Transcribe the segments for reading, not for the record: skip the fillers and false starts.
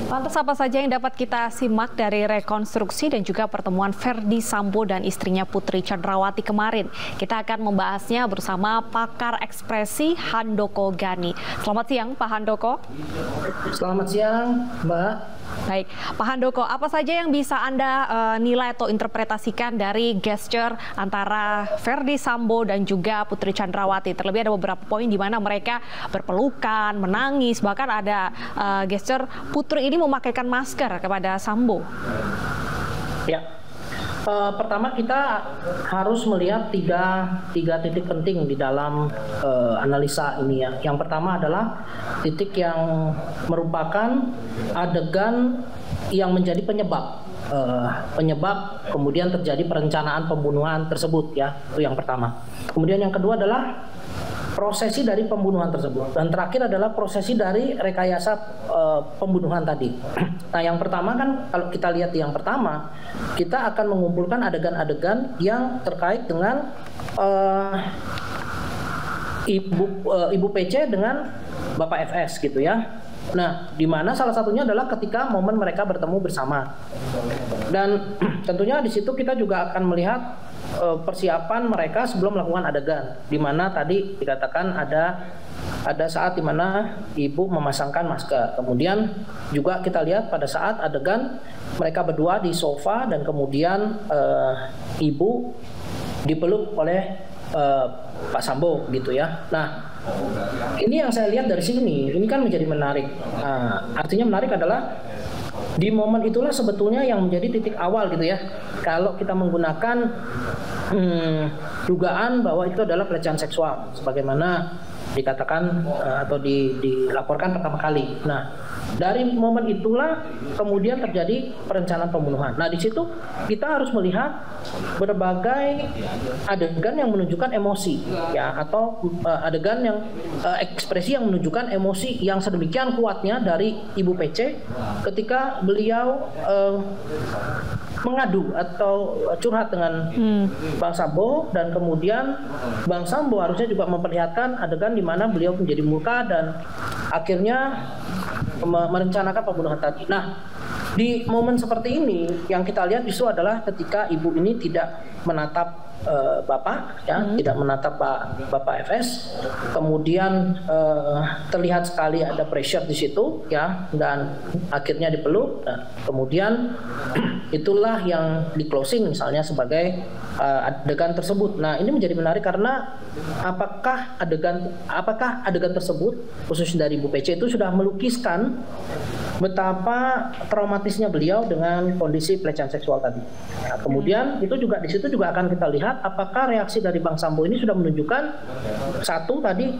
Lantas apa saja yang dapat kita simak dari rekonstruksi dan juga pertemuan Ferdy Sambo dan istrinya Putri Chandrawati kemarin? Kita akan membahasnya bersama pakar ekspresi Handoko Gani. Selamat siang Pak Handoko. Selamat siang Mbak. Baik, Pak Handoko, apa saja yang bisa Anda nilai atau interpretasikan dari gesture antara Ferdy Sambo dan juga Putri Chandrawati? Terlebih ada beberapa poin di mana mereka berpelukan, menangis, bahkan ada gesture Putri ini memakaikan masker kepada Sambo. Ya, pertama kita harus melihat tiga titik penting di dalam analisa ini ya. Yang pertama adalah titik yang merupakan adegan yang menjadi penyebab kemudian terjadi perencanaan pembunuhan tersebut ya. Itu yang pertama. Kemudian yang kedua adalah prosesi dari pembunuhan tersebut, dan terakhir adalah prosesi dari rekayasa pembunuhan tadi. Nah, yang pertama kan kalau kita lihat yang pertama, kita akan mengumpulkan adegan-adegan yang terkait dengan Ibu PC dengan Bapak FS gitu ya. Nah, di mana salah satunya adalah ketika momen mereka bertemu bersama. Dan tentunya di situ kita juga akan melihat persiapan mereka sebelum melakukan adegan, di mana tadi dikatakan ada saat di mana ibu memasangkan masker. Kemudian juga kita lihat pada saat adegan mereka berdua di sofa dan kemudian ibu dipeluk oleh Pak Sambo gitu ya. Nah, ini yang saya lihat dari sini, ini kan menjadi menarik. Artinya menarik adalah di momen itulah sebetulnya yang menjadi titik awal gitu ya. Kalau kita menggunakan dugaan bahwa itu adalah pelecehan seksual, sebagaimana dikatakan atau dilaporkan pertama kali. Nah, dari momen itulah kemudian terjadi perencanaan pembunuhan. Nah, di situ kita harus melihat berbagai adegan yang menunjukkan emosi, ya, atau adegan yang ekspresi yang menunjukkan emosi yang sedemikian kuatnya dari Ibu PC ketika beliau mengadu atau curhat dengan Bang Sambo, dan kemudian Bang Sambo harusnya juga memperlihatkan adegan di mana beliau menjadi murka dan akhirnya merencanakan pembunuhan tadi. Nah, di momen seperti ini yang kita lihat justru adalah ketika ibu ini tidak menatap Bapak, ya, tidak menatap Bapak FS, kemudian terlihat sekali ada pressure di situ, ya, dan akhirnya dipeluk. Nah, kemudian itulah yang di closing misalnya sebagai adegan tersebut. Nah, ini menjadi menarik karena apakah adegan tersebut khusus dari Bu PC itu sudah melukiskan betapa traumatisnya beliau dengan kondisi pelecehan seksual tadi. Nah, kemudian itu juga di situ juga akan kita lihat apakah reaksi dari Bang Sambo ini sudah menunjukkan satu tadi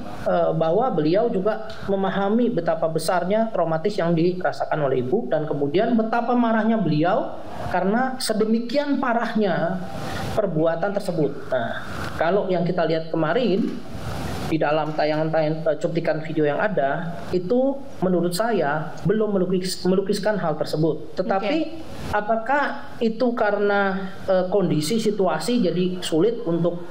bahwa beliau juga memahami betapa besarnya traumatis yang dirasakan oleh ibu, dan kemudian betapa marahnya beliau karena sedemikian parahnya perbuatan tersebut. Nah, kalau yang kita lihat kemarin di dalam tayangan cuplikan video yang ada, itu menurut saya belum melukiskan hal tersebut. Tetapi apakah itu karena kondisi situasi jadi sulit untuk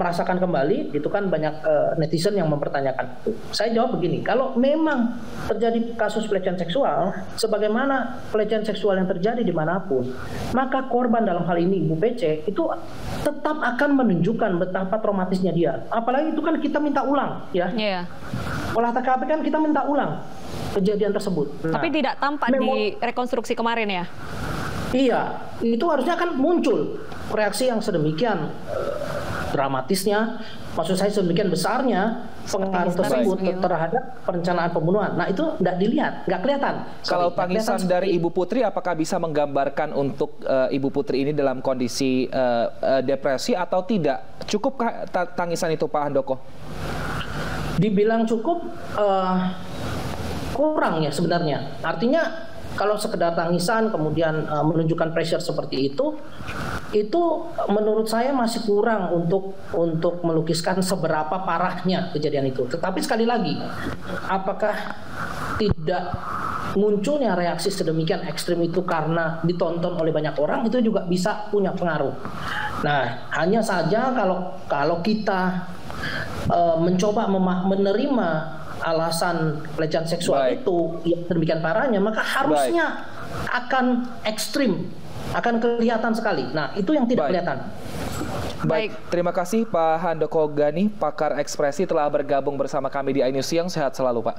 merasakan kembali? Itu kan banyak netizen yang mempertanyakan itu. Saya jawab begini, kalau memang terjadi kasus pelecehan seksual, sebagaimana pelecehan seksual yang terjadi dimanapun, maka korban dalam hal ini Ibu PC itu tetap akan menunjukkan betapa traumatisnya dia. Apalagi itu kan kita minta ulang, ya. Olah TKP kan kita minta ulang kejadian tersebut. Nah, tapi tidak tampak di rekonstruksi kemarin ya? Iya, itu harusnya kan muncul reaksi yang sedemikian dramatisnya, maksud saya sedemikian besarnya pengaruh tersebut terhadap perencanaan pembunuhan. Nah, itu tidak dilihat, nggak kelihatan. Kalau tangisan dari Ibu Putri, apakah bisa menggambarkan untuk Ibu Putri ini dalam kondisi depresi atau tidak? Cukupkah tangisan itu, Pak Handoko? Dibilang cukup, kurang ya sebenarnya. Artinya kalau sekedar tangisan kemudian menunjukkan pressure seperti itu menurut saya masih kurang untuk melukiskan seberapa parahnya kejadian itu. Tetapi sekali lagi, apakah tidak munculnya reaksi sedemikian ekstrim itu karena ditonton oleh banyak orang, itu juga bisa punya pengaruh. Nah, hanya saja kalau kita mencoba menerima alasan pelecehan seksual Baik. itu yang demikian parahnya, maka harusnya akan ekstrim, akan kelihatan sekali. Nah, itu yang tidak kelihatan. Baik, terima kasih Pak Handoko Gani, pakar ekspresi telah bergabung bersama kami di iNews Siang. Sehat selalu Pak.